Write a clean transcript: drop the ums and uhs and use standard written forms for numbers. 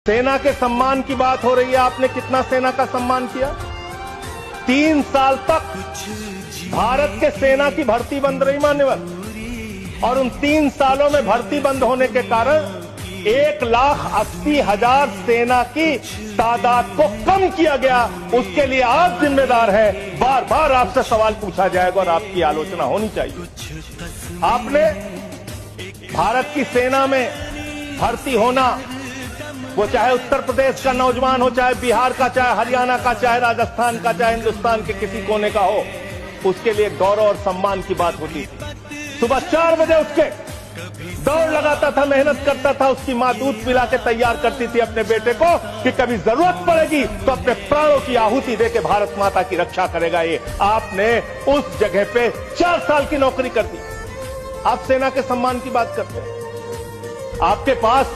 सेना के सम्मान की बात हो रही है। आपने कितना सेना का सम्मान किया? 3 साल तक भारत के सेना की भर्ती बंद रही मान्यवर, और उन 3 सालों में भर्ती बंद होने के कारण 1,80,000 सेना की तादाद को कम किया गया। उसके लिए आप जिम्मेदार हैं। बार बार आपसे सवाल पूछा जाएगा और आपकी आलोचना होनी चाहिए। आपने भारत की सेना में भर्ती होना, वो चाहे उत्तर प्रदेश का नौजवान हो, चाहे बिहार का, चाहे हरियाणा का, चाहे राजस्थान का, चाहे हिंदुस्तान के किसी कोने का हो, उसके लिए गौरव और सम्मान की बात होती थी। सुबह 4 बजे उठ के दौड़ लगाता था, मेहनत करता था। उसकी मां दूध पिला के तैयार करती थी अपने बेटे को कि कभी जरूरत पड़ेगी तो अपने प्राणों की आहुति देके भारत माता की रक्षा करेगा। ये आपने उस जगह पे 4 साल की नौकरी कर दी। आप सेना के सम्मान की बात करते हैं। आपके पास